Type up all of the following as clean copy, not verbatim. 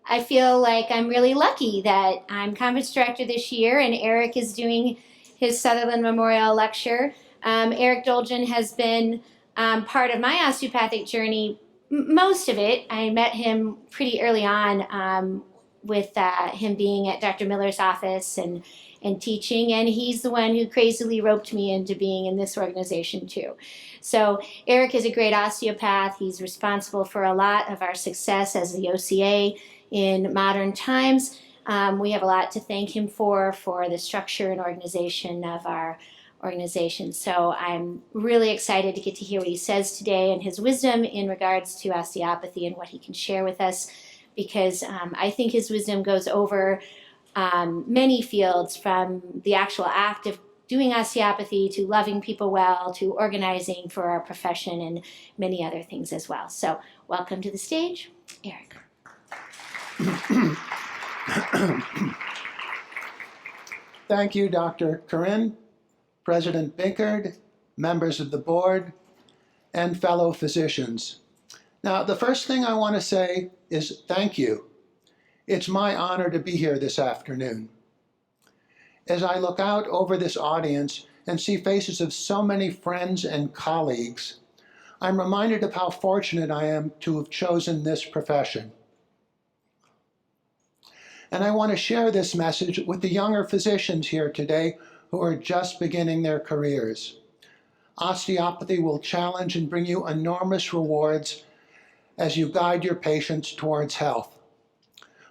I feel like I'm really lucky that I'm conference director this year and Eric is doing his Sutherland Memorial Lecture. Eric Dolgin has been part of my osteopathic journey, most of it. I met him pretty early on with him being at Dr. Miller's office and teaching, and he's the one who crazily roped me into being in this organization too. So Eric is a great osteopath. He's responsible for a lot of our success as the OCA in modern times. We have a lot to thank him for the structure and organization of our organization. So I'm really excited to get to hear what he says today and his wisdom in regards to osteopathy and what he can share with us, because I think his wisdom goes over many fields, from the actual act of doing osteopathy to loving people well to organizing for our profession and many other things as well. So welcome to the stage, Eric. Thank you, Dr. Corinne, President Binkard, members of the board, and fellow physicians. Now, the first thing I want to say is thank you. It's my honor to be here this afternoon. As I look out over this audience and see faces of so many friends and colleagues, I'm reminded of how fortunate I am to have chosen this profession. And I want to share this message with the younger physicians here today who are just beginning their careers. Osteopathy will challenge and bring you enormous rewards as you guide your patients towards health.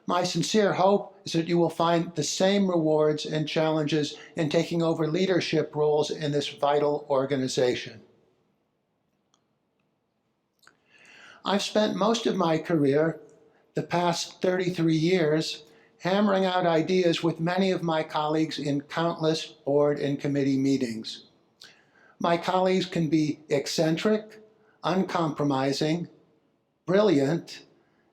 My sincere hope is that you will find the same rewards and challenges in taking over leadership roles in this vital organization. I've spent most of my career, the past 33 years, hammering out ideas with many of my colleagues in countless board and committee meetings. My colleagues can be eccentric, uncompromising, brilliant,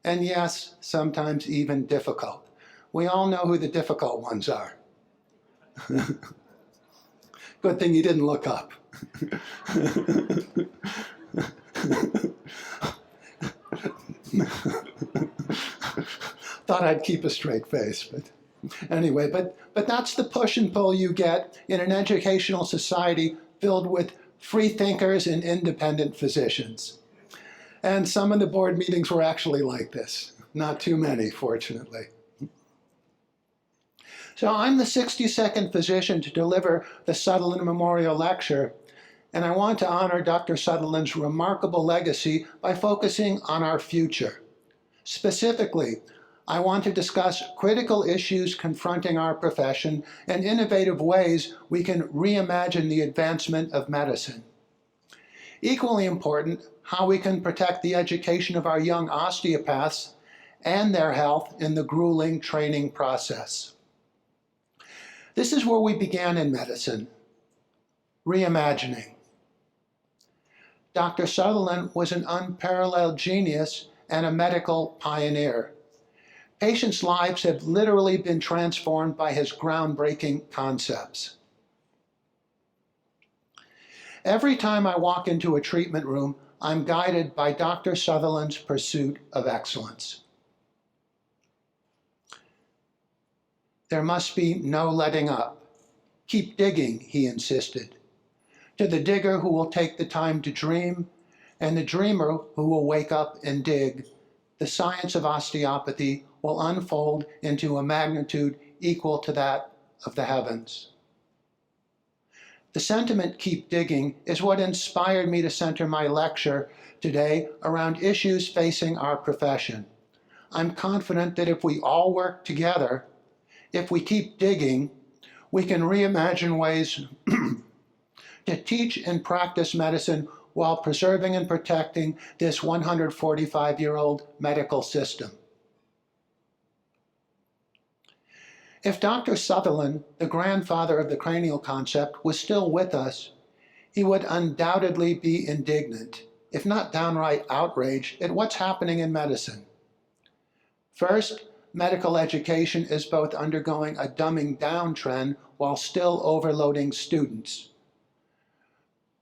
and yes, sometimes even difficult. We all know who the difficult ones are. Good thing you didn't look up. Thought I'd keep a straight face, but anyway, but that's the push and pull you get in an educational society filled with free thinkers and independent physicians. And some of the board meetings were actually like this. Not too many, fortunately. So I'm the 62nd physician to deliver the Sutherland Memorial Lecture, and I want to honor Dr. Sutherland's remarkable legacy by focusing on our future. Specifically, I want to discuss critical issues confronting our profession and innovative ways we can reimagine the advancement of medicine. Equally important, how we can protect the education of our young osteopaths and their health in the grueling training process. This is where we began in medicine, reimagining. Dr. Sutherland was an unparalleled genius and a medical pioneer. Patients' lives have literally been transformed by his groundbreaking concepts. Every time I walk into a treatment room, I'm guided by Dr. Sutherland's pursuit of excellence. There must be no letting up. Keep digging, he insisted. To the digger who will take the time to dream, and the dreamer who will wake up and dig, the science of osteopathy will unfold into a magnitude equal to that of the heavens. The sentiment, keep digging, is what inspired me to center my lecture today around issues facing our profession. I'm confident that if we all work together, if we keep digging, we can reimagine ways to teach and practice medicine while preserving and protecting this 145-year-old medical system. If Dr. Sutherland, the grandfather of the cranial concept, was still with us, he would undoubtedly be indignant, if not downright outraged, at what's happening in medicine. First, medical education is both undergoing a dumbing down trend while still overloading students.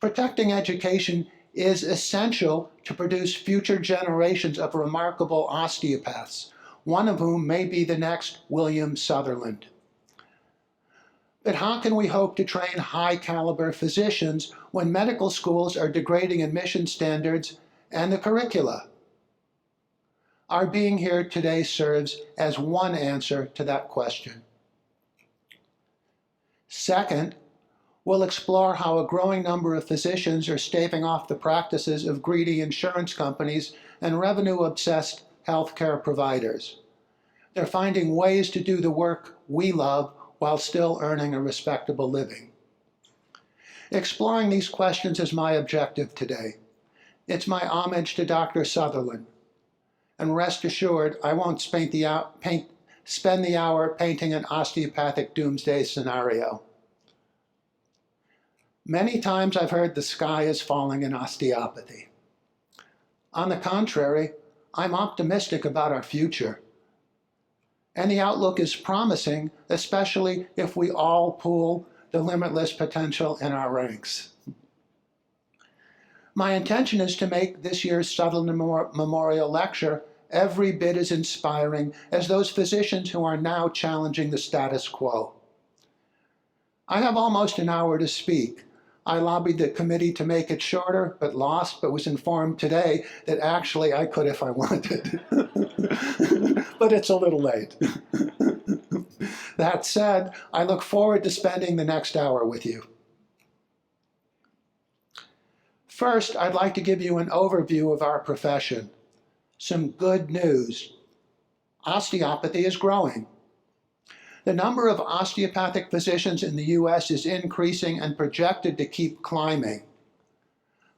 Protecting education is essential to produce future generations of remarkable osteopaths, one of whom may be the next William Sutherland. But how can we hope to train high-caliber physicians when medical schools are degrading admission standards and the curricula? Our being here today serves as one answer to that question. Second, we'll explore how a growing number of physicians are staving off the practices of greedy insurance companies and revenue-obsessed healthcare providers. They're finding ways to do the work we love while still earning a respectable living. Exploring these questions is my objective today. It's my homage to Dr. Sutherland. And rest assured, I won't spend the hour painting an osteopathic doomsday scenario. Many times I've heard the sky is falling in osteopathy. On the contrary, I'm optimistic about our future. And the outlook is promising, especially if we all pool the limitless potential in our ranks. My intention is to make this year's Sutherland Memorial Lecture every bit as inspiring as those physicians who are now challenging the status quo. I have almost an hour to speak. I lobbied the committee to make it shorter, but was informed today that actually I could if I wanted. But it's a little late. That said, I look forward to spending the next hour with you. First, I'd like to give you an overview of our profession. Some good news. Osteopathy is growing. The number of osteopathic physicians in the U.S. is increasing and projected to keep climbing.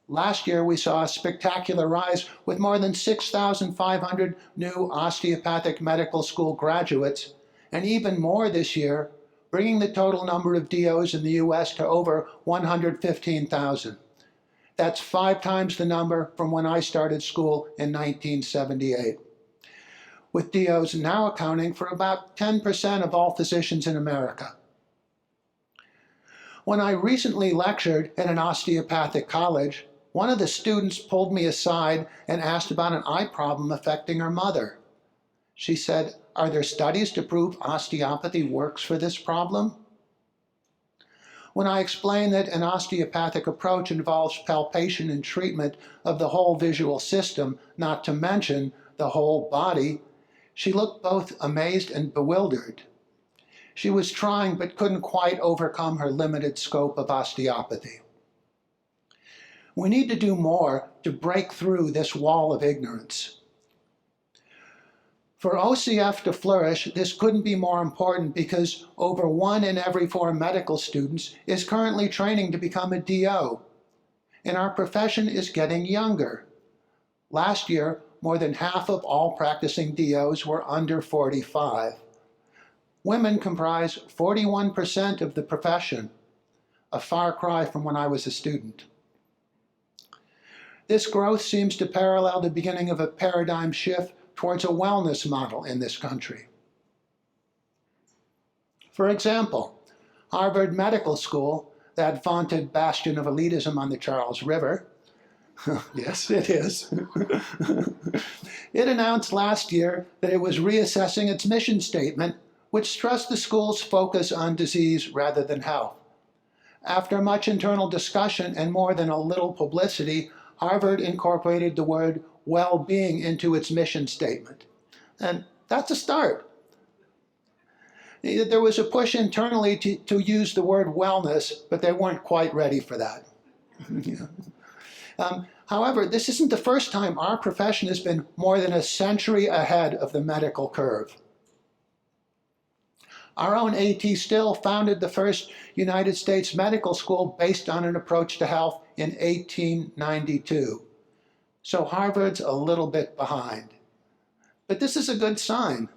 Last year, we saw a spectacular rise with more than 6,500 new osteopathic medical school graduates, and even more this year, bringing the total number of D.O.s in the U.S. to over 115,000. That's 5 times the number from when I started school in 1978. With D.O.s now accounting for about 10% of all physicians in America. When I recently lectured at an osteopathic college, one of the students pulled me aside and asked about an eye problem affecting her mother. She said, "Are there studies to prove osteopathy works for this problem?" When I explained that an osteopathic approach involves palpation and treatment of the whole visual system, not to mention the whole body, she looked both amazed and bewildered. She was trying but couldn't quite overcome her limited scope of osteopathy. We need to do more to break through this wall of ignorance. For OCF to flourish, this couldn't be more important because over 1 in every 4 medical students is currently training to become a D.O. And our profession is getting younger. Last year, more than half of all practicing D.O.s were under 45. Women comprise 41% of the profession, a far cry from when I was a student. This growth seems to parallel the beginning of a paradigm shift towards a wellness model in this country. For example, Harvard Medical School, that vaunted bastion of elitism on the Charles River, yes, it is, it announced last year that it was reassessing its mission statement, which stressed the school's focus on disease rather than health. After much internal discussion and more than a little publicity, Harvard incorporated the word well-being into its mission statement. And that's a start. There was a push internally to use the word wellness, but they weren't quite ready for that. However, this isn't the first time our profession has been more than a century ahead of the medical curve. Our own A.T. Still founded the first United States medical school based on an approach to health in 1892. So Harvard's a little bit behind. But this is a good sign.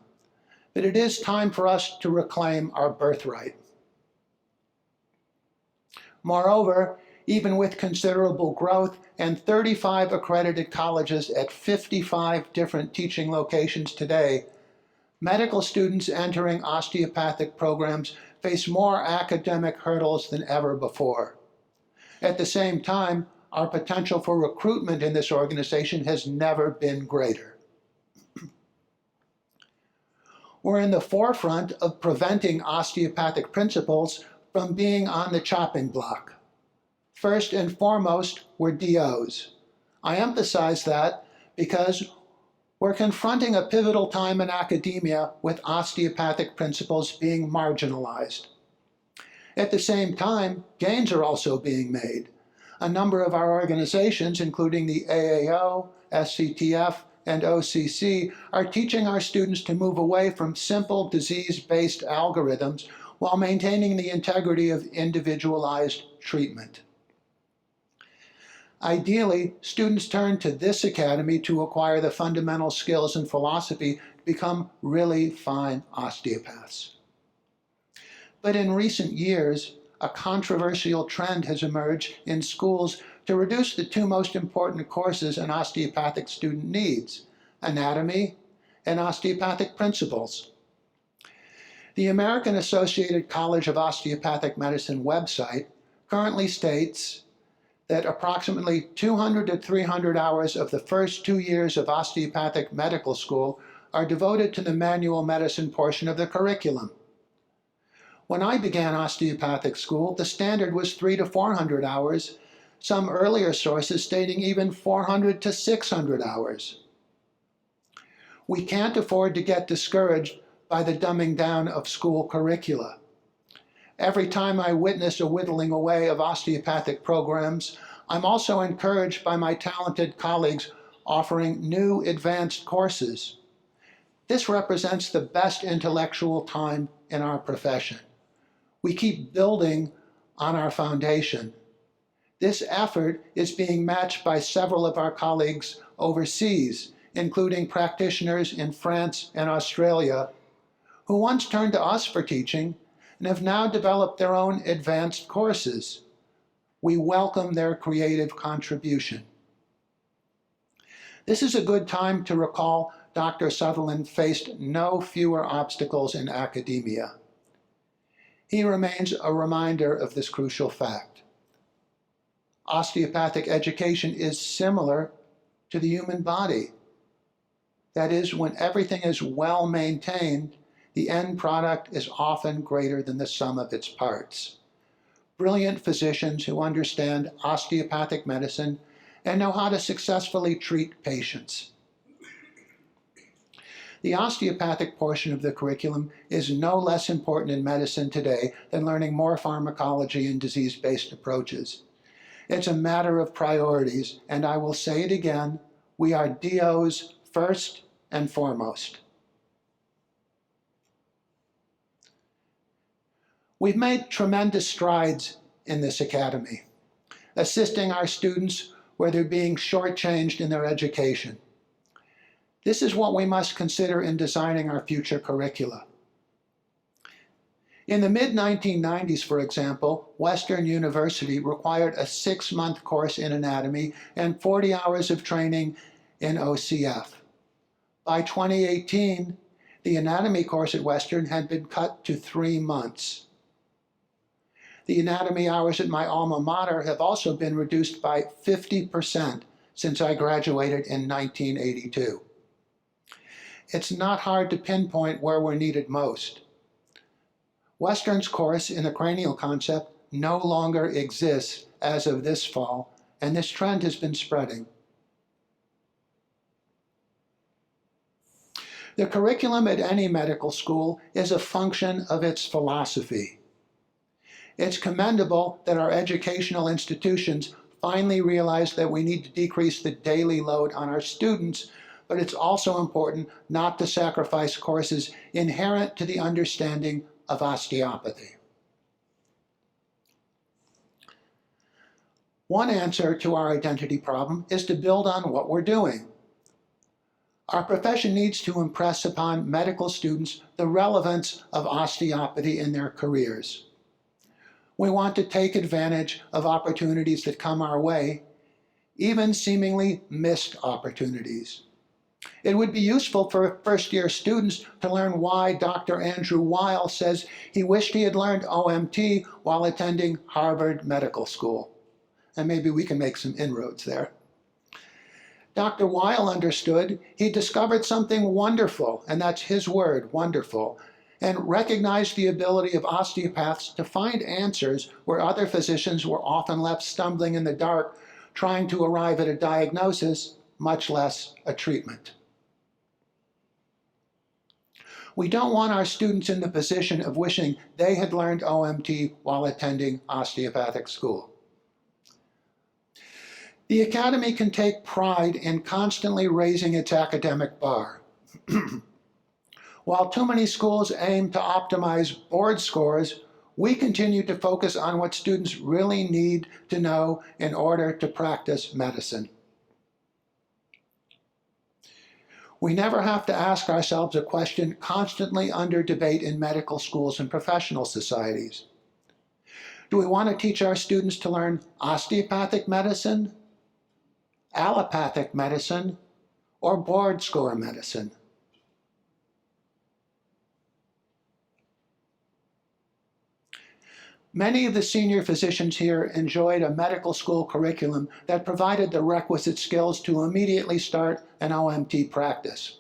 But it is time for us to reclaim our birthright. Moreover, even with considerable growth and 35 accredited colleges at 55 different teaching locations today, medical students entering osteopathic programs face more academic hurdles than ever before. At the same time, our potential for recruitment in this organization has never been greater. We're in the forefront of preventing osteopathic principles from being on the chopping block. First and foremost, we're D.O.s. I emphasize that because we're confronting a pivotal time in academia with osteopathic principles being marginalized. At the same time, gains are also being made. A number of our organizations, including the AAO, SCTF, and OCC, are teaching our students to move away from simple disease-based algorithms while maintaining the integrity of individualized treatment. Ideally, students turn to this academy to acquire the fundamental skills and philosophy to become really fine osteopaths. But in recent years, a controversial trend has emerged in schools to reduce the two most important courses an osteopathic student needs: anatomy and osteopathic principles. The American Associated College of Osteopathic Medicine website currently states that approximately 200 to 300 hours of the first 2 years of osteopathic medical school are devoted to the manual medicine portion of the curriculum. When I began osteopathic school, the standard was 300 to 400 hours, some earlier sources stating even 400 to 600 hours. We can't afford to get discouraged by the dumbing down of school curricula. Every time I witness a whittling away of osteopathic programs, I'm also encouraged by my talented colleagues offering new advanced courses. This represents the best intellectual time in our profession. We keep building on our foundation. This effort is being matched by several of our colleagues overseas, including practitioners in France and Australia, who once turned to us for teaching and have now developed their own advanced courses. We welcome their creative contribution. This is a good time to recall Dr. Sutherland faced no fewer obstacles in academia. He remains a reminder of this crucial fact. Osteopathic education is similar to the human body. That is, when everything is well maintained, the end product is often greater than the sum of its parts. Brilliant physicians who understand osteopathic medicine and know how to successfully treat patients. The osteopathic portion of the curriculum is no less important in medicine today than learning more pharmacology and disease-based approaches. It's a matter of priorities, and I will say it again, we are D.O.s first and foremost. We've made tremendous strides in this academy, assisting our students where they're being shortchanged in their education. This is what we must consider in designing our future curricula. In the mid-1990s, for example, Western University required a 6-month course in anatomy and 40 hours of training in OCF. By 2018, the anatomy course at Western had been cut to 3 months. The anatomy hours at my alma mater have also been reduced by 50% since I graduated in 1982. It's not hard to pinpoint where we're needed most. Western's course in the cranial concept no longer exists as of this fall, and this trend has been spreading. The curriculum at any medical school is a function of its philosophy. It's commendable that our educational institutions finally realize that we need to decrease the daily load on our students, but it's also important not to sacrifice courses inherent to the understanding of osteopathy. One answer to our identity problem is to build on what we're doing. Our profession needs to impress upon medical students the relevance of osteopathy in their careers. We want to take advantage of opportunities that come our way, even seemingly missed opportunities. It would be useful for first-year students to learn why Dr. Andrew Weil says he wished he had learned OMT while attending Harvard Medical School. And maybe we can make some inroads there. Dr. Weil understood he discovered something wonderful, and that's his word, wonderful, and recognized the ability of osteopaths to find answers where other physicians were often left stumbling in the dark, trying to arrive at a diagnosis, much less a treatment. We don't want our students in the position of wishing they had learned OMT while attending osteopathic school. The Academy can take pride in constantly raising its academic bar. While too many schools aim to optimize board scores, we continue to focus on what students really need to know in order to practice medicine. We never have to ask ourselves a question constantly under debate in medical schools and professional societies. Do we want to teach our students to learn osteopathic medicine, allopathic medicine, or board score medicine? Many of the senior physicians here enjoyed a medical school curriculum that provided the requisite skills to immediately start an OMT practice.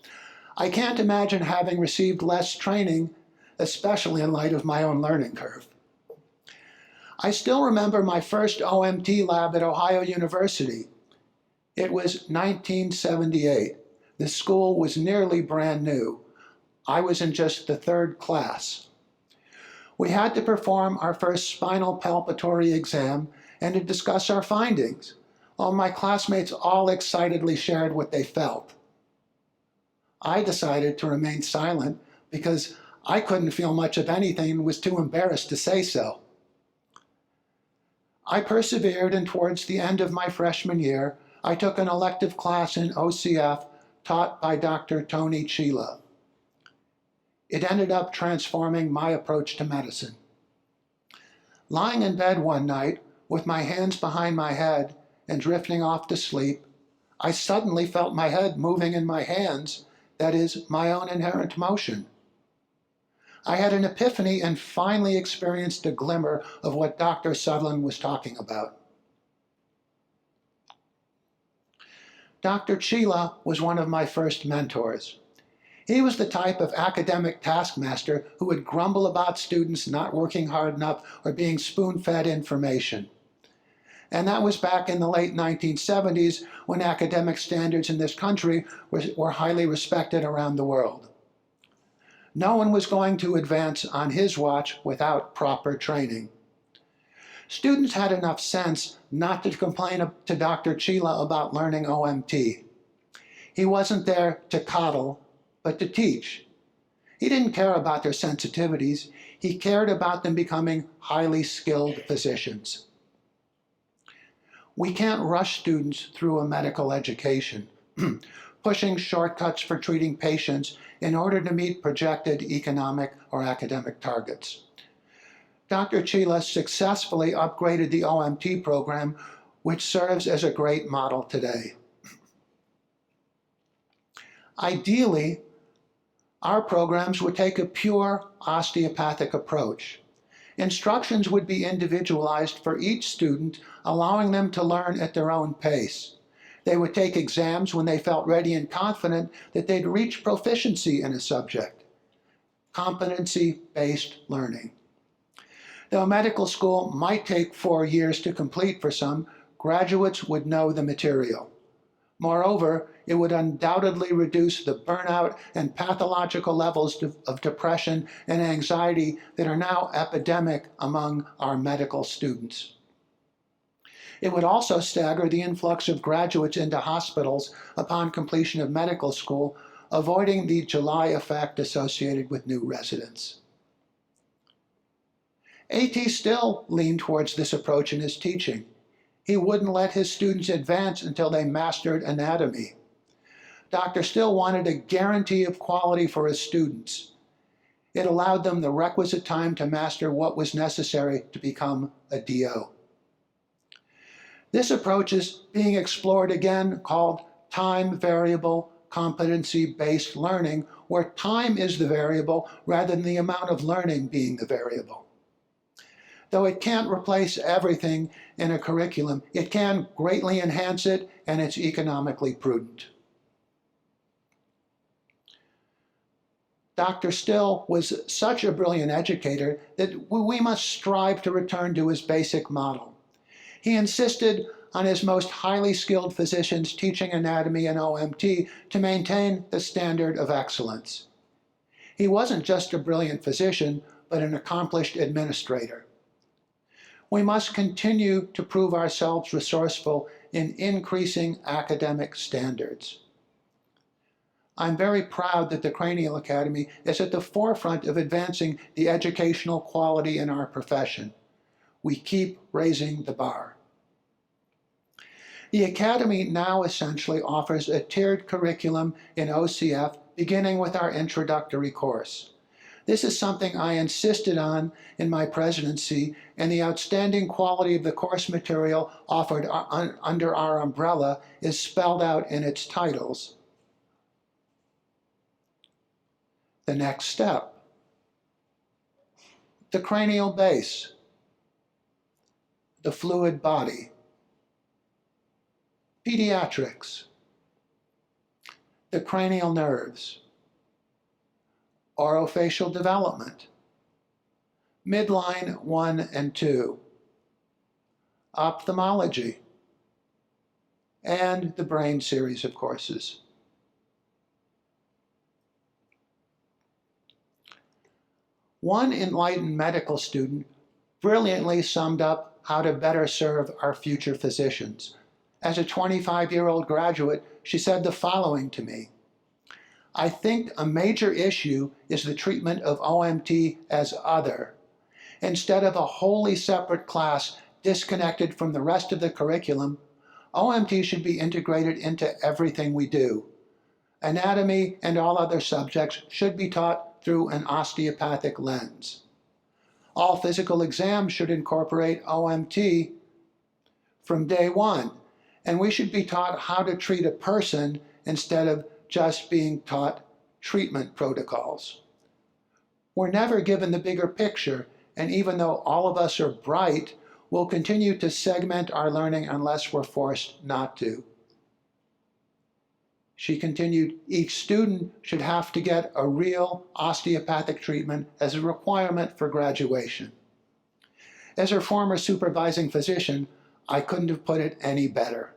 I can't imagine having received less training, especially in light of my own learning curve. I still remember my first OMT lab at Ohio University. It was 1978. The school was nearly brand new. I was in just the third class. We had to perform our first spinal palpatory exam and to discuss our findings, while my classmates all excitedly shared what they felt. I decided to remain silent because I couldn't feel much of anything and was too embarrassed to say so. I persevered, and towards the end of my freshman year, I took an elective class in OCF taught by Dr. Tony Chila. It ended up transforming my approach to medicine. Lying in bed one night, with my hands behind my head and drifting off to sleep, I suddenly felt my head moving in my hands, that is, my own inherent motion. I had an epiphany and finally experienced a glimmer of what Dr. Sutherland was talking about. Dr. Chila was one of my first mentors. He was the type of academic taskmaster who would grumble about students not working hard enough or being spoon-fed information. And that was back in the late 1970s, when academic standards in this country were highly respected around the world. No one was going to advance on his watch without proper training. Students had enough sense not to complain to Dr. Chila about learning OMT. He wasn't there to coddle, but to teach. He didn't care about their sensitivities. He cared about them becoming highly skilled physicians. We can't rush students through a medical education, pushing shortcuts for treating patients in order to meet projected economic or academic targets. Dr. Chila successfully upgraded the OMT program, which serves as a great model today. Ideally, our programs would take a pure osteopathic approach. Instructions would be individualized for each student, allowing them to learn at their own pace. They would take exams when they felt ready and confident that they'd reach proficiency in a subject. Competency-based learning. Though medical school might take 4 years to complete for some, graduates would know the material. Moreover, it would undoubtedly reduce the burnout and pathological levels of depression and anxiety that are now epidemic among our medical students. It would also stagger the influx of graduates into hospitals upon completion of medical school, avoiding the July effect associated with new residents. A.T. still leaned towards this approach in his teaching. He wouldn't let his students advance until they mastered anatomy. Dr. Still wanted a guarantee of quality for his students. It allowed them the requisite time to master what was necessary to become a D.O. This approach is being explored again, called time variable competency-based learning, where time is the variable rather than the amount of learning being the variable. Though it can't replace everything in a curriculum, it can greatly enhance it, and it's economically prudent. Dr. Still was such a brilliant educator that we must strive to return to his basic model. He insisted on his most highly skilled physicians teaching anatomy and OMT to maintain the standard of excellence. He wasn't just a brilliant physician, but an accomplished administrator. We must continue to prove ourselves resourceful in increasing academic standards. I'm very proud that the Cranial Academy is at the forefront of advancing the educational quality in our profession. We keep raising the bar. The Academy now essentially offers a tiered curriculum in OCF, beginning with our introductory course. This is something I insisted on in my presidency, and the outstanding quality of the course material offered under our umbrella is spelled out in its titles. The next step, the cranial base, the fluid body, pediatrics, the cranial nerves, orofacial development, midline 1 and 2, ophthalmology, and the brain series of courses. One enlightened medical student brilliantly summed up how to better serve our future physicians. As a 25-year-old graduate, she said the following to me: "I think a major issue is the treatment of OMT as other. Instead of a wholly separate class disconnected from the rest of the curriculum, OMT should be integrated into everything we do. Anatomy and all other subjects should be taught through an osteopathic lens. All physical exams should incorporate OMT from day one, and we should be taught how to treat a person instead of just being taught treatment protocols. We're never given the bigger picture, and even though all of us are bright, we'll continue to segment our learning unless we're forced not to." She continued, "Each student should have to get a real osteopathic treatment as a requirement for graduation." As her former supervising physician, I couldn't have put it any better.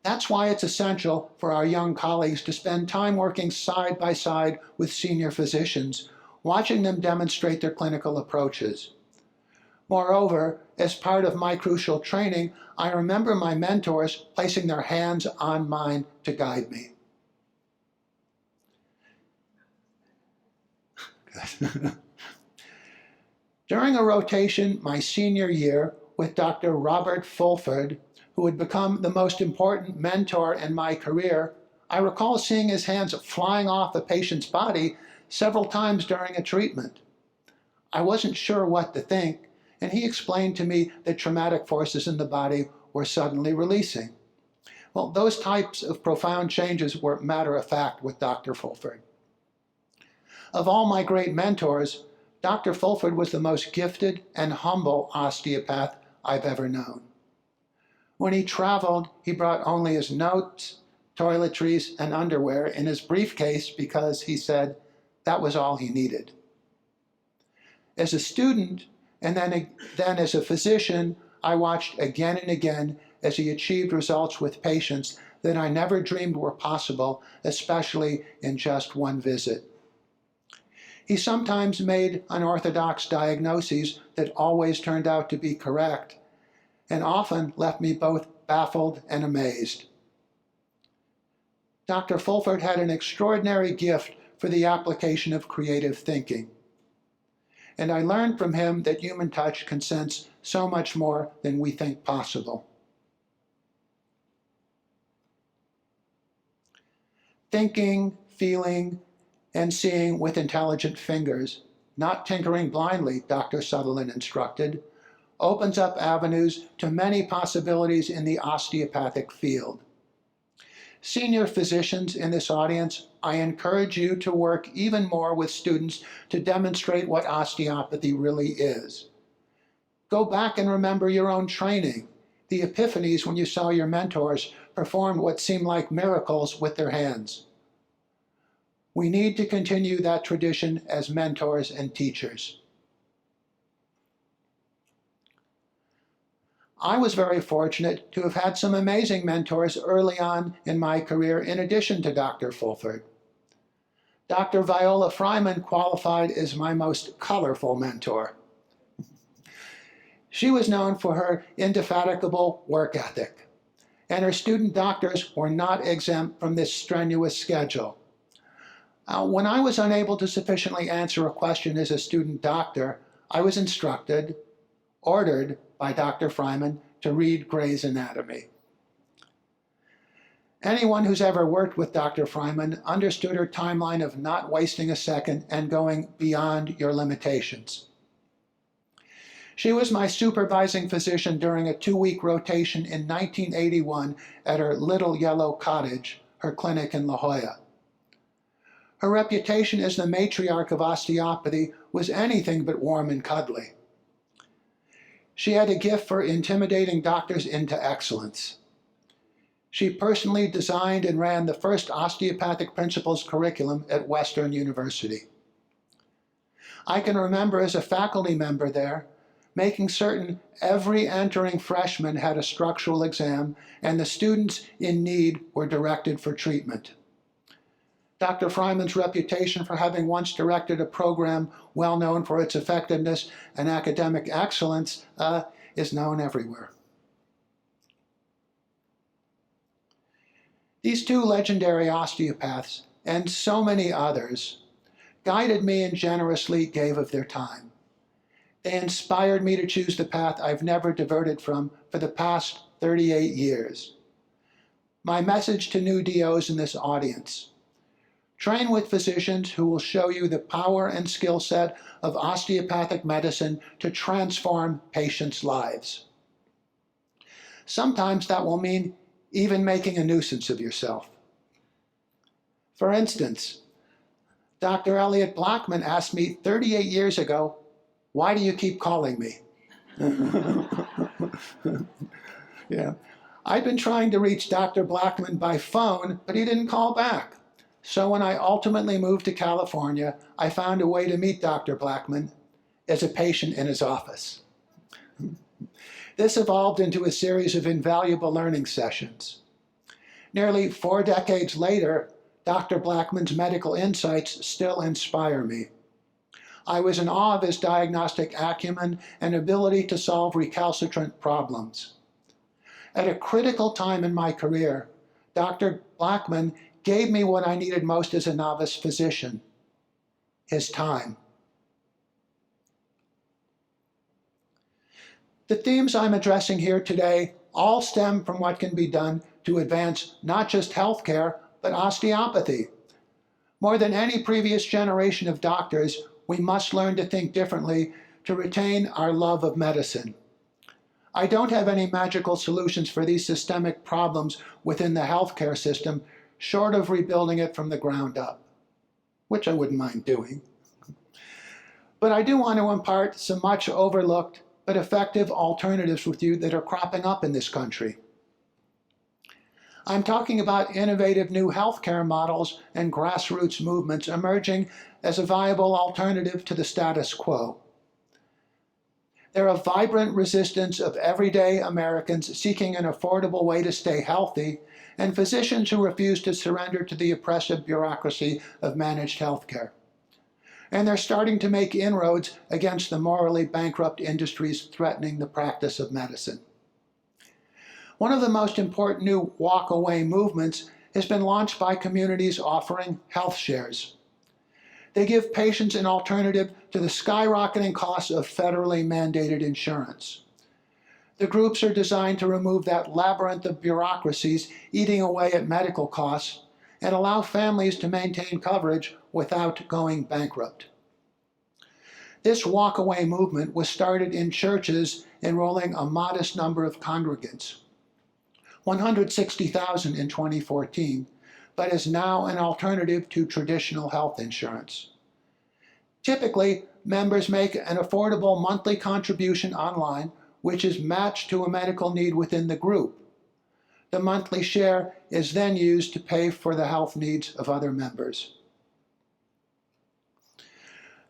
That's why it's essential for our young colleagues to spend time working side by side with senior physicians, watching them demonstrate their clinical approaches. Moreover, as part of my crucial training, I remember my mentors placing their hands on mine to guide me. During a rotation my senior year with Dr. Robert Fulford, who had become the most important mentor in my career, I recall seeing his hands flying off a patient's body several times during a treatment. I wasn't sure what to think, and he explained to me that traumatic forces in the body were suddenly releasing. Well, those types of profound changes were matter of fact with Dr. Fulford. Of all my great mentors, Dr. Fulford was the most gifted and humble osteopath I've ever known. When he traveled, he brought only his notes, toiletries, and underwear in his briefcase because, he said, that was all he needed. As a student, and then as a physician, I watched again and again as he achieved results with patients that I never dreamed were possible, especially in just one visit. He sometimes made unorthodox diagnoses that always turned out to be correct, and often left me both baffled and amazed. Dr. Fulford had an extraordinary gift for the application of creative thinking. And I learned from him that human touch can sense so much more than we think possible. Thinking, feeling, and seeing with intelligent fingers, not tinkering blindly, Dr. Sutherland instructed, opens up avenues to many possibilities in the osteopathic field. Senior physicians in this audience I encourage you to work even more with students to demonstrate what osteopathy really is. Go back and remember your own training, the epiphanies when you saw your mentors perform what seemed like miracles with their hands. We need to continue that tradition as mentors and teachers. I was very fortunate to have had some amazing mentors early on in my career in addition to Dr. Fulford. Dr. Viola Fryman qualified as my most colorful mentor. She was known for her indefatigable work ethic, and her student doctors were not exempt from this strenuous schedule. When I was unable to sufficiently answer a question as a student doctor, I was ordered by Dr. Fryman to read Gray's Anatomy. Anyone who's ever worked with Dr. Fryman understood her timeline of not wasting a second and going beyond your limitations. She was my supervising physician during a 2-week rotation in 1981 at her Little Yellow Cottage, her clinic in La Jolla. Her reputation as the matriarch of osteopathy was anything but warm and cuddly. She had a gift for intimidating doctors into excellence. She personally designed and ran the first osteopathic principles curriculum at Western University. I can remember as a faculty member there, making certain every entering freshman had a structural exam and the students in need were directed for treatment. Dr. Fryman's reputation for having once directed a program well known for its effectiveness and academic excellence is known everywhere. These two legendary osteopaths, and so many others, guided me and generously gave of their time. They inspired me to choose the path I've never diverted from for the past 38 years. My message to new D.O.s in this audience: train with physicians who will show you the power and skill set of osteopathic medicine to transform patients' lives. Sometimes that will mean even making a nuisance of yourself. For instance, Dr. Elliot Blackman asked me 38 years ago, "Why do you keep calling me?" Yeah. I'd been trying to reach Dr. Blackman by phone, but he didn't call back. So when I ultimately moved to California, I found a way to meet Dr. Blackman as a patient in his office. This evolved into a series of invaluable learning sessions. Nearly 4 decades later, Dr. Blackman's medical insights still inspire me. I was in awe of his diagnostic acumen and ability to solve recalcitrant problems. At a critical time in my career, Dr. Blackman gave me what I needed most as a novice physician: his time. The themes I'm addressing here today all stem from what can be done to advance not just healthcare, but osteopathy. More than any previous generation of doctors, we must learn to think differently to retain our love of medicine. I don't have any magical solutions for these systemic problems within the healthcare system, short of rebuilding it from the ground up, which I wouldn't mind doing. But I do want to impart some much overlooked but effective alternatives with you that are cropping up in this country. I'm talking about innovative new healthcare models and grassroots movements emerging as a viable alternative to the status quo. They're a vibrant resistance of everyday Americans seeking an affordable way to stay healthy, and physicians who refuse to surrender to the oppressive bureaucracy of managed healthcare. And they're starting to make inroads against the morally bankrupt industries threatening the practice of medicine. One of the most important new walk-away movements has been launched by communities offering health shares. They give patients an alternative to the skyrocketing costs of federally mandated insurance. The groups are designed to remove that labyrinth of bureaucracies eating away at medical costs and allow families to maintain coverage without going bankrupt. This walk-away movement was started in churches enrolling a modest number of congregants, 160,000 in 2014, but is now an alternative to traditional health insurance. Typically, members make an affordable monthly contribution online, which is matched to a medical need within the group. The monthly share is then used to pay for the health needs of other members.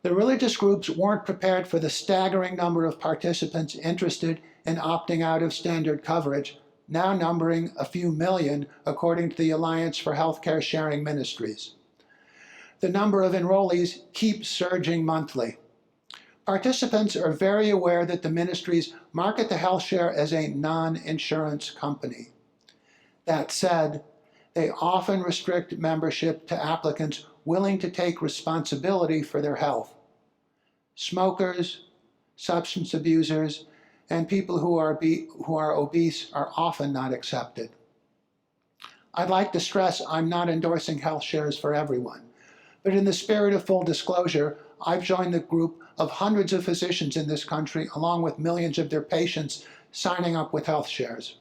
The religious groups weren't prepared for the staggering number of participants interested in opting out of standard coverage, now numbering a few million according to the Alliance for Healthcare Sharing Ministries. The number of enrollees keeps surging monthly. Participants are very aware that the ministries market the health share as a non-insurance company. That said, they often restrict membership to applicants willing to take responsibility for their health. Smokers, substance abusers, and people who are obese are often not accepted. I'd like to stress I'm not endorsing health shares for everyone, but in the spirit of full disclosure, I've joined the group of hundreds of physicians in this country, along with millions of their patients signing up with health shares.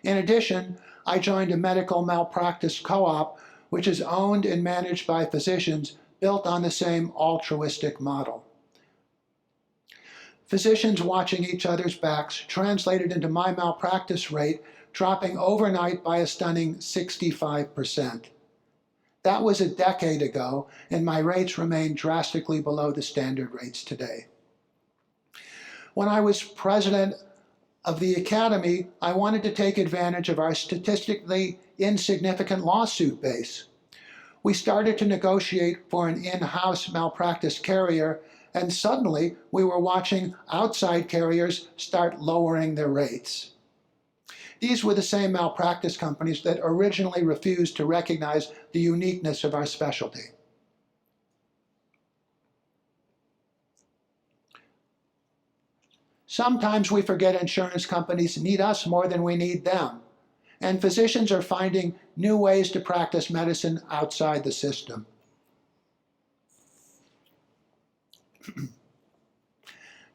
In addition, I joined a medical malpractice co-op, which is owned and managed by physicians, built on the same altruistic model. Physicians watching each other's backs translated into my malpractice rate dropping overnight by a stunning 65%. That was a decade ago, and my rates remain drastically below the standard rates today. When I was president of the Academy, I wanted to take advantage of our statistically insignificant lawsuit base. We started to negotiate for an in-house malpractice carrier, and suddenly we were watching outside carriers start lowering their rates. These were the same malpractice companies that originally refused to recognize the uniqueness of our specialty. Sometimes we forget insurance companies need us more than we need them, and physicians are finding new ways to practice medicine outside the system.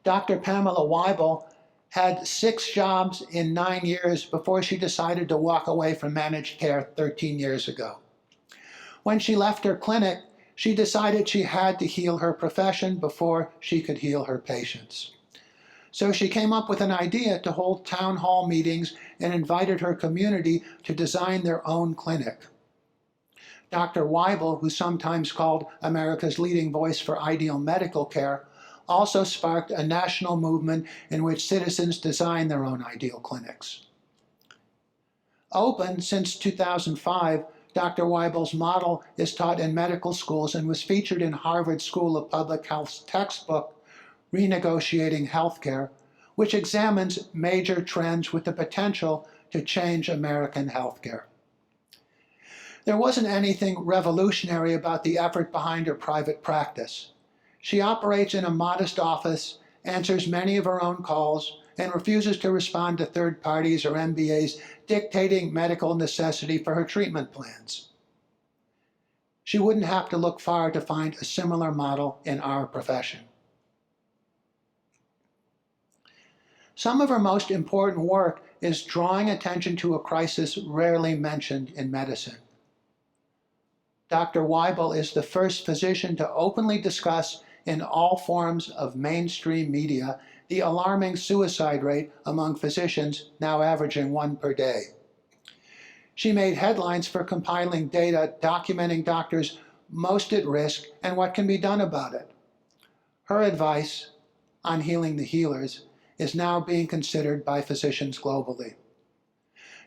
Dr. Pamela Weibel had 6 jobs in 9 years before she decided to walk away from managed care 13 years ago. When she left her clinic, she decided she had to heal her profession before she could heal her patients. So she came up with an idea to hold town hall meetings and invited her community to design their own clinic. Dr. Weibel, who's sometimes called America's leading voice for ideal medical care, also sparked a national movement in which citizens design their own ideal clinics. Open since 2005, Dr. Weibel's model is taught in medical schools and was featured in Harvard School of Public Health's textbook, Renegotiating Healthcare, which examines major trends with the potential to change American healthcare. There wasn't anything revolutionary about the effort behind her private practice. She operates in a modest office, answers many of her own calls, and refuses to respond to third parties or MBAs dictating medical necessity for her treatment plans. She wouldn't have to look far to find a similar model in our profession. Some of her most important work is drawing attention to a crisis rarely mentioned in medicine. Dr. Weibel is the first physician to openly discuss in all forms of mainstream media the alarming suicide rate among physicians, now averaging 1 per day. She made headlines for compiling data documenting doctors most at risk and what can be done about it. Her advice on healing the healers is now being considered by physicians globally.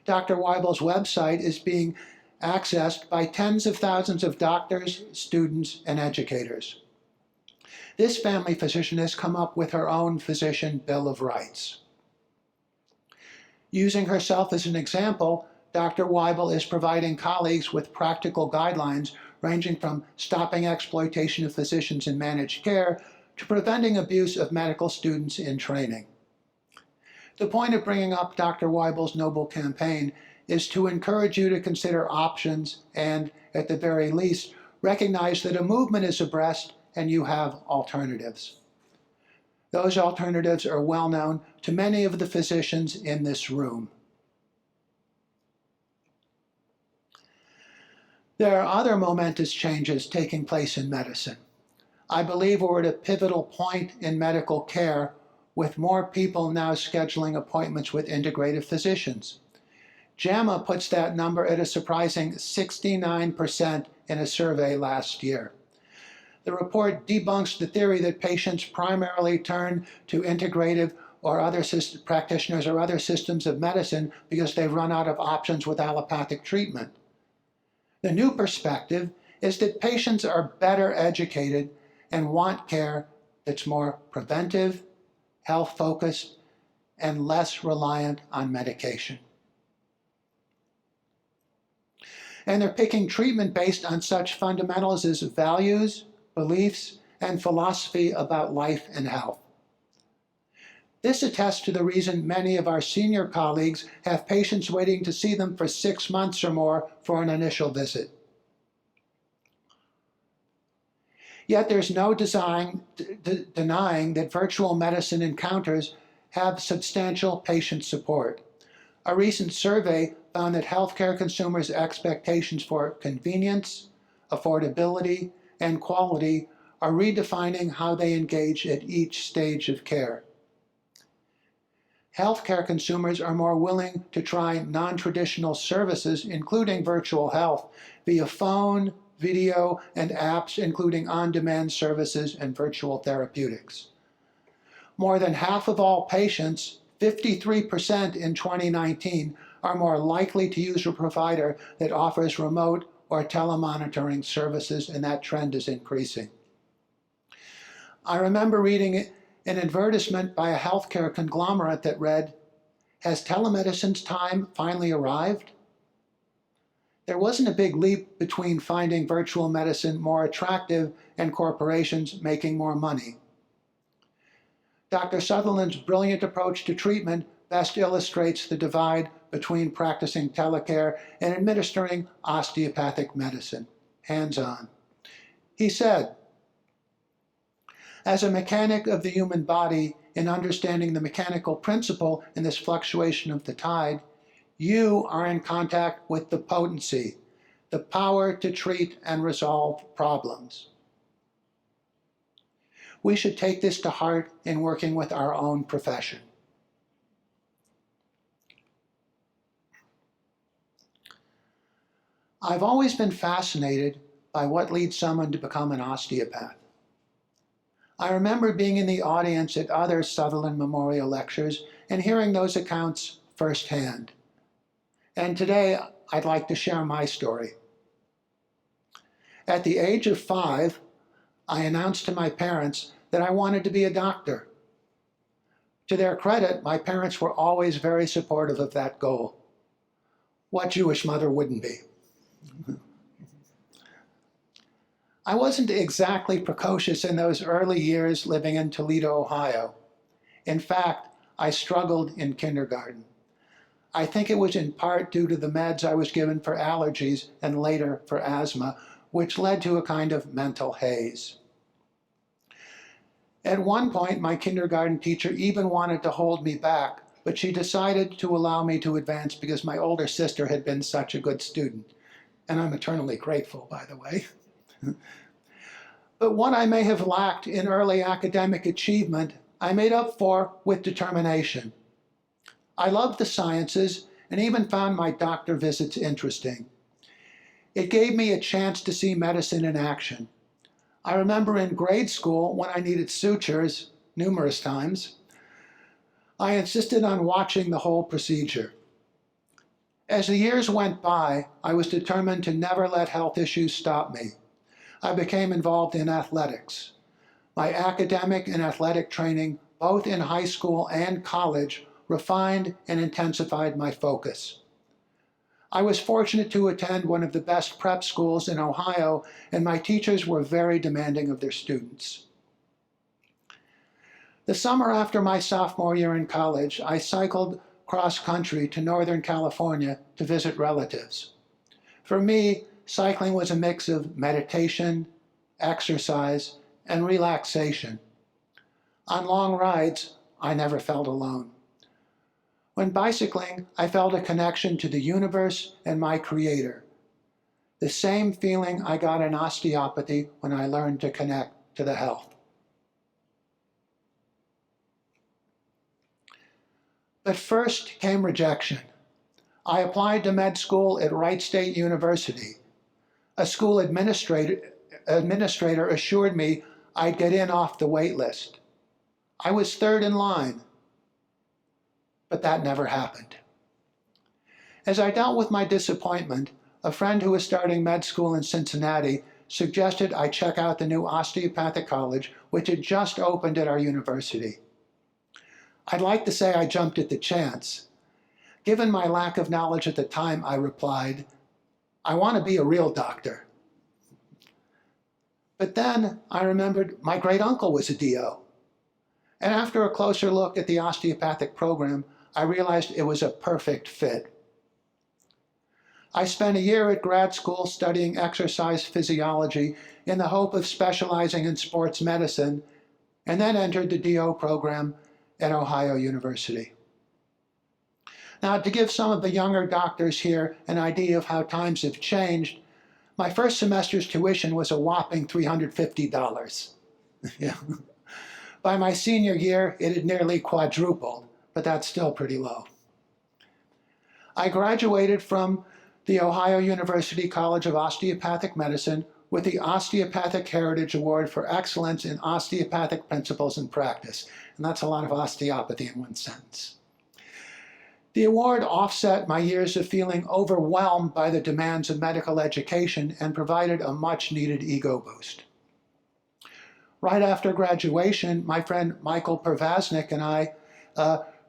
Dr. Weibel's website is being accessed by tens of thousands of doctors, students, and educators. This family physician has come up with her own physician Bill of Rights. Using herself as an example, Dr. Weibel is providing colleagues with practical guidelines ranging from stopping exploitation of physicians in managed care to preventing abuse of medical students in training. The point of bringing up Dr. Weibel's noble campaign is to encourage you to consider options and, at the very least, recognize that a movement is abreast and you have alternatives. Those alternatives are well known to many of the physicians in this room. There are other momentous changes taking place in medicine. I believe we're at a pivotal point in medical care, with more people now scheduling appointments with integrative physicians. JAMA puts that number at a surprising 69% in a survey last year. The report debunks the theory that patients primarily turn to integrative or other practitioners or other systems of medicine because they've run out of options with allopathic treatment. The new perspective is that patients are better educated and want care that's more preventive, health-focused, and less reliant on medication. And they're picking treatment based on such fundamentals as values, beliefs, and philosophy about life and health. This attests to the reason many of our senior colleagues have patients waiting to see them for 6 months or more for an initial visit. Yet there's no denying that virtual medicine encounters have substantial patient support. A recent survey found that healthcare consumers' expectations for convenience, affordability, and quality are redefining how they engage at each stage of care. Healthcare consumers are more willing to try non-traditional services, including virtual health, via phone, video, and apps, including on-demand services and virtual therapeutics. More than half of all patients, 53% in 2019, are more likely to use a provider that offers remote or telemonitoring services, and that trend is increasing. I remember reading an advertisement by a healthcare conglomerate that read, "Has telemedicine's time finally arrived?" There wasn't a big leap between finding virtual medicine more attractive and corporations making more money. Dr. Sutherland's brilliant approach to treatment best illustrates the divide between practicing telecare and administering osteopathic medicine, hands-on. He said, "As a mechanic of the human body, in understanding the mechanical principle in this fluctuation of the tide, you are in contact with the potency, the power to treat and resolve problems." We should take this to heart in working with our own profession. I've always been fascinated by what leads someone to become an osteopath. I remember being in the audience at other Sutherland Memorial Lectures and hearing those accounts firsthand. And today, I'd like to share my story. At the age of 5, I announced to my parents that I wanted to be a doctor. To their credit, my parents were always very supportive of that goal. What Jewish mother wouldn't be? I wasn't exactly precocious in those early years living in Toledo, Ohio. In fact, I struggled in kindergarten. I think it was in part due to the meds I was given for allergies and later for asthma, which led to a kind of mental haze. At one point, my kindergarten teacher even wanted to hold me back, but she decided to allow me to advance because my older sister had been such a good student. And I'm eternally grateful, by the way. But what I may have lacked in early academic achievement, I made up for with determination. I loved the sciences and even found my doctor visits interesting. It gave me a chance to see medicine in action. I remember in grade school when I needed sutures numerous times, I insisted on watching the whole procedure. As the years went by, I was determined to never let health issues stop me. I became involved in athletics. My academic and athletic training, both in high school and college, refined and intensified my focus. I was fortunate to attend one of the best prep schools in Ohio, and my teachers were very demanding of their students. The summer after my sophomore year in college, I cycled cross-country to Northern California to visit relatives. For me, cycling was a mix of meditation, exercise, and relaxation. On long rides, I never felt alone. When bicycling, I felt a connection to the universe and my creator. the same feeling I got in osteopathy when I learned to connect to the health. But first came rejection. I applied to med school at Wright State University. A school administrator assured me I'd get in off the wait list. I was third in line, but that never happened. As I dealt with my disappointment, a friend who was starting med school in Cincinnati suggested I check out the new osteopathic college, which had just opened at our university. I'd like to say I jumped at the chance. Given my lack of knowledge at the time, I replied, I want to be a real doctor. But then I remembered my great uncle was a D.O. And after a closer look at the osteopathic program, I realized it was a perfect fit. I spent a year at grad school studying exercise physiology in the hope of specializing in sports medicine, and then entered the D.O. program at Ohio University. Now, to give some of the younger doctors here an idea of how times have changed, my first semester's tuition was a whopping $350. Yeah. By my senior year, it had nearly quadrupled, but that's still pretty low. I graduated from the Ohio University College of Osteopathic Medicine with the Osteopathic Heritage Award for Excellence in Osteopathic Principles and Practice. And that's a lot of osteopathy in one sentence. The award offset my years of feeling overwhelmed by the demands of medical education and provided a much-needed ego boost. Right after graduation, my friend Michael Pervasnik and I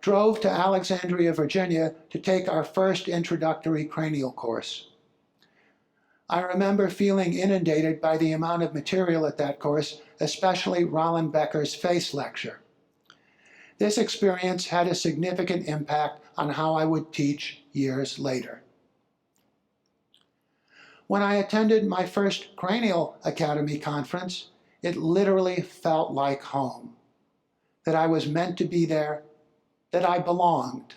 drove to Alexandria, Virginia to take our first introductory cranial course. I remember feeling inundated by the amount of material at that course, especially Roland Becker's face lecture. This experience had a significant impact on how I would teach years later. When I attended my first Cranial Academy conference, it literally felt like home, that I was meant to be there, that I belonged.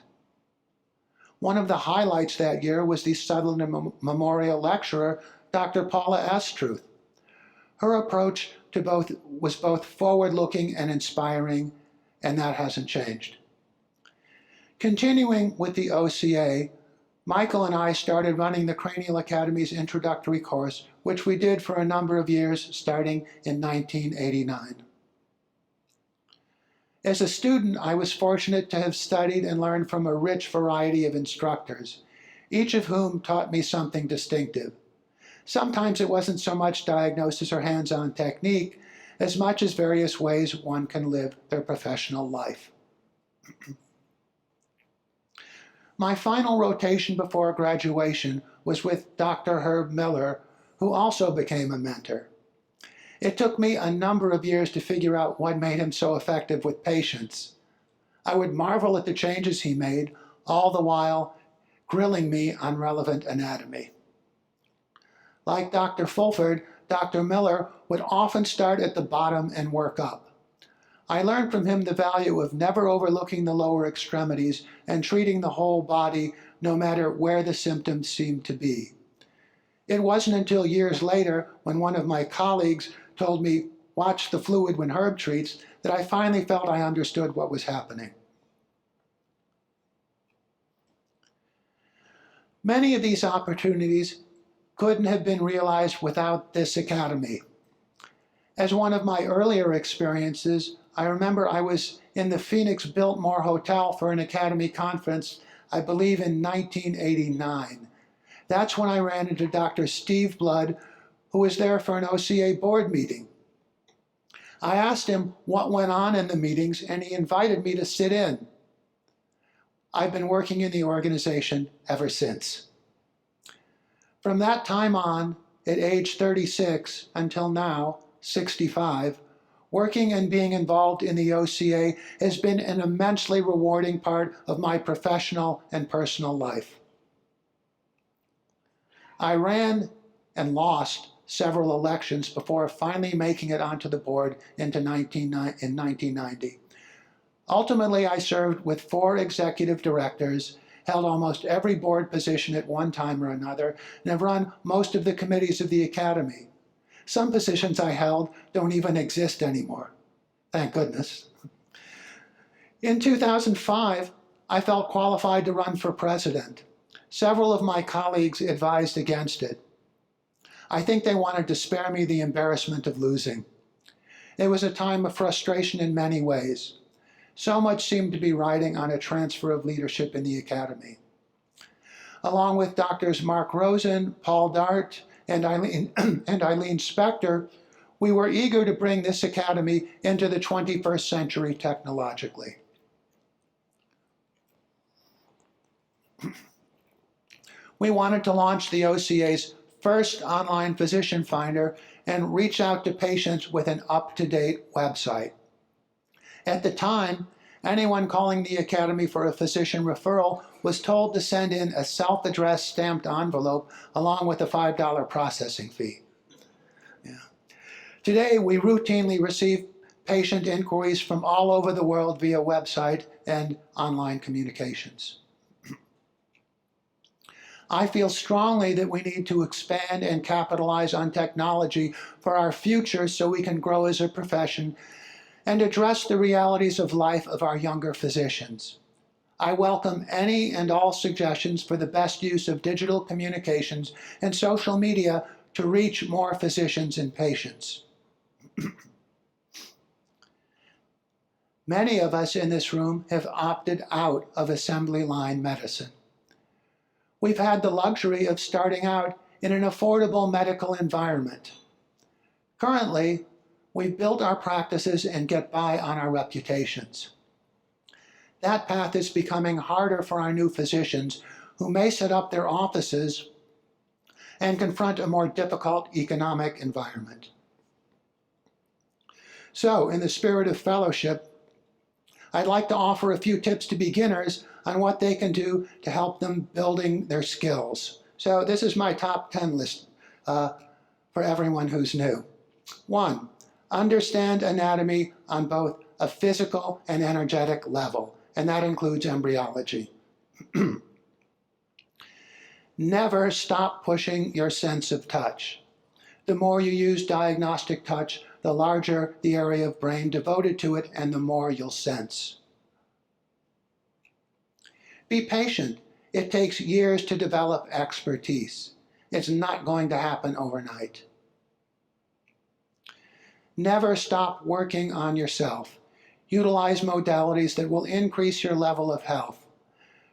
One of the highlights that year was the Sutherland Memorial Lecturer, Dr. Paula Estruth. Her approach was both forward-looking and inspiring, and that hasn't changed. Continuing with the OCA, Michael and I started running the Cranial Academy's introductory course, which we did for a number of years, starting in 1989. As a student, I was fortunate to have studied and learned from a rich variety of instructors, each of whom taught me something distinctive. Sometimes it wasn't so much diagnosis or hands-on technique, as much as various ways one can live their professional life. My final rotation before graduation was with Dr. Herb Miller, who also became a mentor. It took me a number of years to figure out what made him so effective with patients. I would marvel at the changes he made, all the while grilling me on relevant anatomy. Like Dr. Fulford, Dr. Miller would often start at the bottom and work up. I learned from him the value of never overlooking the lower extremities and treating the whole body no matter where the symptoms seemed to be. It wasn't until years later when one of my colleagues told me, "Watch the fluid when Herb treats," that I finally felt I understood what was happening. Many of these opportunities couldn't have been realized without this academy. As one of my earlier experiences, I remember I was in the Phoenix Biltmore Hotel for an academy conference, I believe in 1989. That's when I ran into Dr. Steve Blood, who was there for an OCA board meeting. I asked him what went on in the meetings, and he invited me to sit in. I've been working in the organization ever since. From that time on, at age 36 until now, 65, working and being involved in the OCA has been an immensely rewarding part of my professional and personal life. I ran and lost several elections before finally making it onto the board in 1990. Ultimately, I served with 4 executive directors held almost every board position at one time or another, and have run most of the committees of the Academy. Some positions I held don't even exist anymore. Thank goodness. In 2005, I felt qualified to run for president. Several of my colleagues advised against it. I think they wanted to spare me the embarrassment of losing. It was a time of frustration in many ways. So much seemed to be riding on a transfer of leadership in the Academy. Along with Drs. Mark Rosen, Paul Dart, and Eileen Spector, we were eager to bring this Academy into the 21st century technologically. We wanted to launch the OCA's first online physician finder and reach out to patients with an up-to-date website. At the time, anyone calling the Academy for a physician referral was told to send in a self-addressed stamped envelope along with a $5 processing fee. Yeah. Today, we routinely receive patient inquiries from all over the world via website and online communications. I feel strongly that we need to expand and capitalize on technology for our future so we can grow as a profession and address the realities of life of our younger physicians. I welcome any and all suggestions for the best use of digital communications and social media to reach more physicians and patients. Many of us in this room have opted out of assembly line medicine. We've had the luxury of starting out in an affordable medical environment. Currently, we've built our practices and get by on our reputations. That path is becoming harder for our new physicians who may set up their offices and confront a more difficult economic environment. So, in the spirit of fellowship, I'd like to offer a few tips to beginners on what they can do to help them building their skills. So this is my top 10 list for everyone who's new. 1, understand anatomy on both a physical and energetic level, and that includes embryology. Never stop pushing your sense of touch. The more you use diagnostic touch, the larger the area of brain devoted to it and the more you'll sense. Be patient. It takes years to develop expertise. It's not going to happen overnight. Never stop working on yourself. Utilize modalities that will increase your level of health.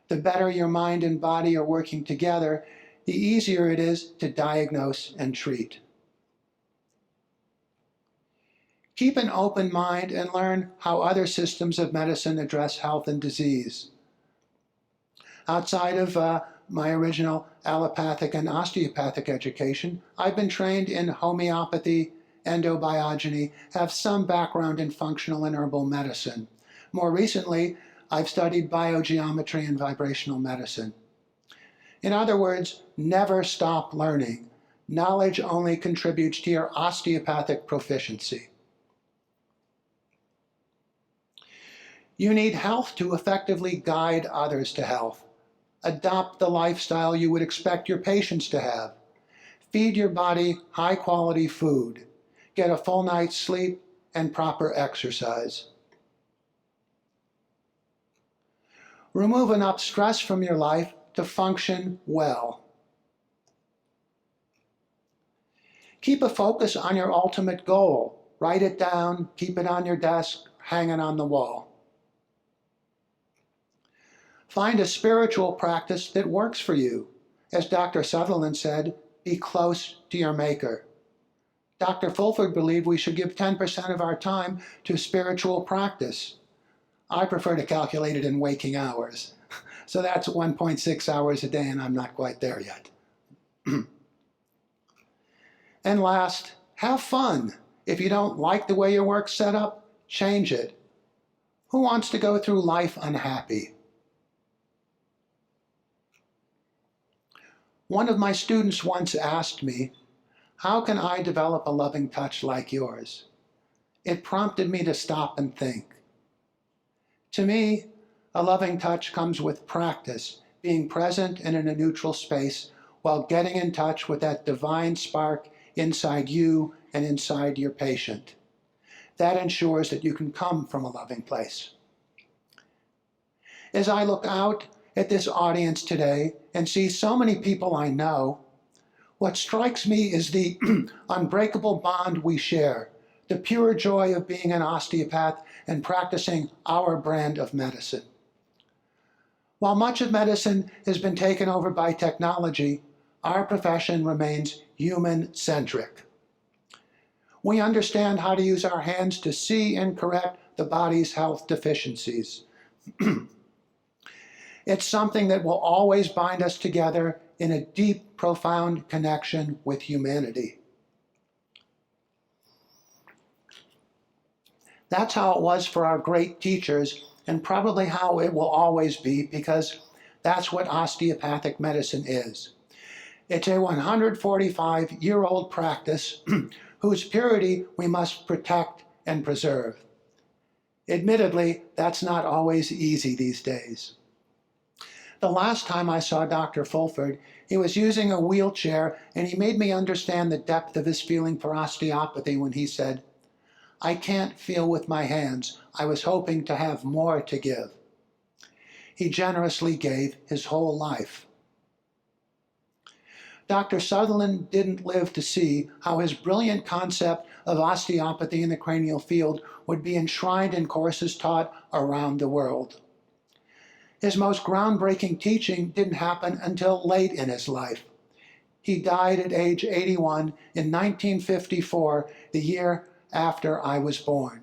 The better your mind and body are working together, the easier it is to diagnose and treat. Keep an open mind and learn how other systems of medicine address health and disease. Outside of my original allopathic and osteopathic education, I've been trained in homeopathy, endobiogeny, have some background in functional and herbal medicine. More recently, I've studied biogeometry and vibrational medicine. In other words, never stop learning. Knowledge only contributes to your osteopathic proficiency. You need health to effectively guide others to health. Adopt the lifestyle you would expect your patients to have. Feed your body high-quality food. Get a full night's sleep and proper exercise. Remove enough stress from your life to function well. Keep a focus on your ultimate goal. Write it down, keep it on your desk, hang it on the wall. Find a spiritual practice that works for you. As Dr. Sutherland said, be close to your maker. Dr. Fulford believed we should give 10% of our time to spiritual practice. I prefer to calculate it in waking hours. So that's 1.6 hours a day, and I'm not quite there yet. And last, have fun. If you don't like the way your work's set up, change it. Who wants to go through life unhappy? One of my students once asked me, how can I develop a loving touch like yours? It prompted me to stop and think. To me, a loving touch comes with practice, being present and in a neutral space while getting in touch with that divine spark inside you and inside your patient. That ensures that you can come from a loving place. As I look out at this audience today and see so many people I know, what strikes me is the unbreakable bond we share, the pure joy of being an osteopath and practicing our brand of medicine. While much of medicine has been taken over by technology, our profession remains human-centric. We understand how to use our hands to see and correct the body's health deficiencies. It's something that will always bind us together in a deep, profound connection with humanity. That's how it was for our great teachers, and probably how it will always be, because that's what osteopathic medicine is. It's a 145-year-old practice whose purity we must protect and preserve. Admittedly, that's not always easy these days. The last time I saw Dr. Fulford, he was using a wheelchair, and he made me understand the depth of his feeling for osteopathy when he said, "I can't feel with my hands. I was hoping to have more to give." He generously gave his whole life. Dr. Sutherland didn't live to see how his brilliant concept of osteopathy in the cranial field would be enshrined in courses taught around the world. His most groundbreaking teaching didn't happen until late in his life. He died at age 81 in 1954, the year after I was born.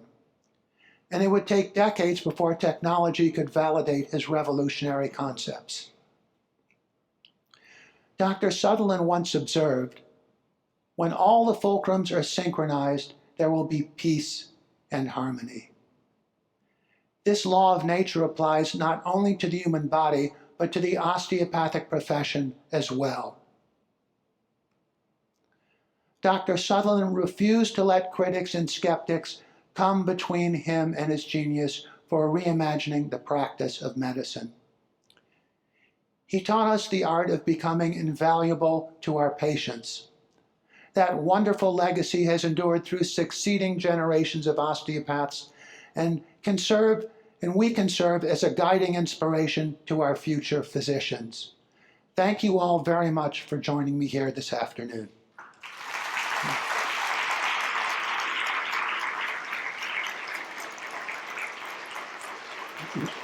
And it would take decades before technology could validate his revolutionary concepts. Dr. Sutherland once observed, "When all the fulcrums are synchronized, there will be peace and harmony." This law of nature applies not only to the human body, but to the osteopathic profession as well. Dr. Sutherland refused to let critics and skeptics come between him and his genius for reimagining the practice of medicine. He taught us the art of becoming invaluable to our patients. That wonderful legacy has endured through succeeding generations of osteopaths and we can serve as a guiding inspiration to our future physicians. Thank you all very much for joining me here this afternoon. Thank you.